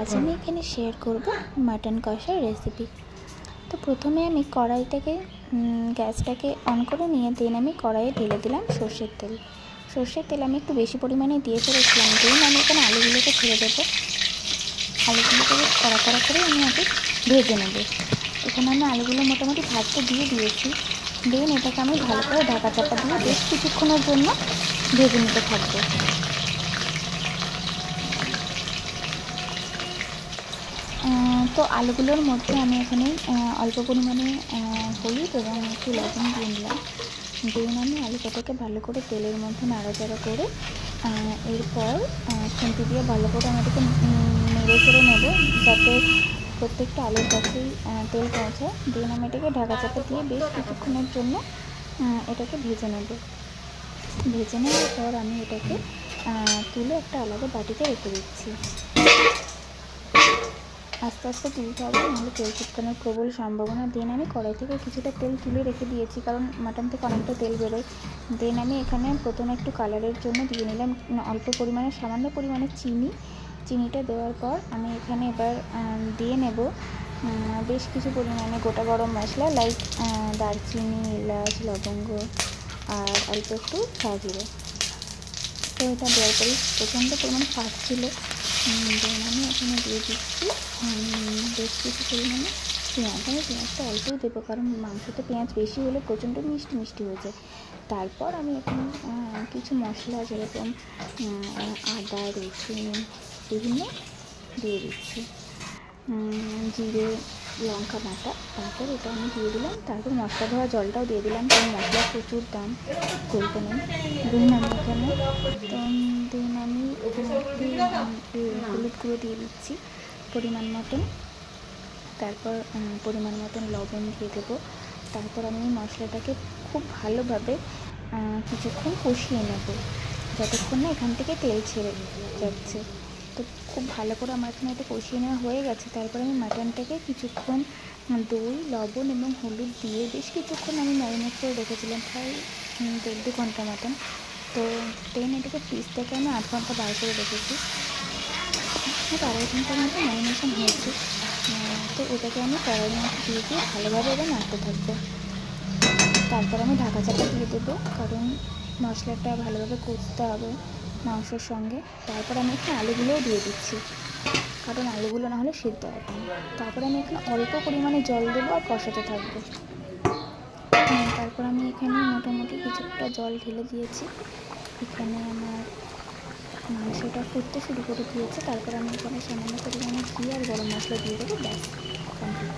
আজ আমি এখানে শেয়ার করব মাটন কষার রেসিপি। তো প্রথমে আমি কড়াইটাকে গ্যাসটাকে অন করে নিয়ে দেন আমি কড়াইয়ে ঢেলে দিলাম সর্ষের তেল। সর্ষের তেল আমি একটু বেশি পরিমাণে দিয়ে ফেলেছিলাম। দেন আমি এখানে আলুগুলোকে ছেড়ে দেবো। আলুগুলোকে কড়া কড়া করে আমি আগে ভেজে নেব। এখানে আমি আলুগুলো মোটামুটি ভাজতে দিয়ে দিয়েছি। দেন এটাকে আমি ভালো করে ঢাকা চাপা দিয়ে বেশ কিছুক্ষণের জন্য ভেজে নিতে থাকবো। তো আলুগুলোর মধ্যে আমি এখানে অল্প পরিমাণে হলুদ এবং একটু লবণ দিয়ে নিলাম। দেন আমি আলুটাকে ভালো করে তেলের মধ্যে নাড়াচাড়া করে এরপর খুন্তি দিয়ে ভালো করে আমি এটাকে নেড়ে চেড়ে নেব, যাতে প্রত্যেকটা আলুর কাছেই তেল পৌঁছায়। দেন আমি এটাকে ঢাকা চাপা দিয়ে বেশ কিছুক্ষণের জন্য এটাকে ভেজে নেব। ভেজে নেওয়ার পর আমি এটাকে তুলে একটা আলাদা বাটিতে রেখে দিচ্ছি। আস্তে আস্তে তুলতে হবে, নাহলে তেল ছিটকানোর প্রবল সম্ভাবনা। দেন আমি কড়াই থেকে কিছুটা তেল তুলে রেখে দিয়েছি, কারণ মাটন থেকে অনেকটা তেল বেরোয়। দেন আমি এখানে প্রথমে একটু কালারের জন্য দিয়ে নিলাম অল্প পরিমাণে সামান্য পরিমাণে চিনিটা দেওয়ার পর আমি এখানে এবার দিয়ে নেব বেশ কিছু পরিমাণে গোটা গরম মশলা, লাইক দারচিনি, এলাচ, লবঙ্গ আর অল্প একটু জিরে। তো এটা দেওয়ার পরে প্রচণ্ড পরিমাণে ফাটছিল। দেন আমি এখানে দিয়ে দিচ্ছি বেশ কিছু পরিমাণে পেঁয়াজ। আমি পেঁয়াজটা অল্পই দেবো, কারণ মাংসতে পেঁয়াজ বেশি হলে প্রচণ্ড মিষ্টি মিষ্টি হয়ে যায়। তারপর আমি এখানে কিছু মশলা যেরকম আদা, রসুন বিভিন্ন দিয়ে দিচ্ছি, জিরে, লঙ্কা বাটা। তারপর এটা আমি দিয়ে দিলাম। তারপর মশলা ধোয়া জলটাও দিয়ে দিলাম, কারণ মশলার প্রচুর দাম, বলতে নেই। দেন আমি এখানে হলুদ গুঁড়ো দিয়ে দিচ্ছি পরিমাণ মতন। তারপর পরিমাণ মতন লবণ দিয়ে দেবো। তারপর আমি মশলাটাকে খুব ভালোভাবে কিছুক্ষণ কষিয়ে নেব, যতক্ষণ না এখান থেকে তেল ছেড়ে যাচ্ছে। তো খুব ভালো করে আমার এখানে এটা কষিয়ে নেওয়া হয়ে গেছে। তারপর আমি মাটনটাকে কিছুক্ষণ দই, লবণ এবং হলুদ দিয়ে বেশ কিছুক্ষণ আমি ম্যারিনেট করে রেখেছিলাম, প্রায় 1.5-2 ঘন্টা মতন। তো দেন এটাকে ফ্রিজ থেকে আমি 8 ঘন্টা বার করে রেখেছি। 2.5 ঘন্টার মতো ম্যারিনেশন হয়েছে। তো এটাকে আমি কড়াইয়ের মধ্যে দিয়ে ভালোভাবে এবার নাড়তে থাকবো। তারপর আমি ঢাকা চাপা দিয়ে দেবো, কারণ মশলাটা ভালোভাবে কষতে হবে মাংসের সঙ্গে। তারপর আমি এখানে আলুগুলোও দিয়ে দিচ্ছি, কারণ আলুগুলো না হলে সিদ্ধ হবে না। তারপর আমি এখানে অল্প পরিমাণে জল দেবো আর কষাতে থাকবো। তারপর আমি এখানে মোটামুটি কিছুটা জল ঢেলে দিয়েছি। এখানে আমার মাংসটা ফুটতে শুরু করে দিয়েছে। তারপর আমি এখানে সামান্য পরিমাণে ঘি আর গরম মশলা দিয়ে দেবো। ব্যাস, কমপ্লিট।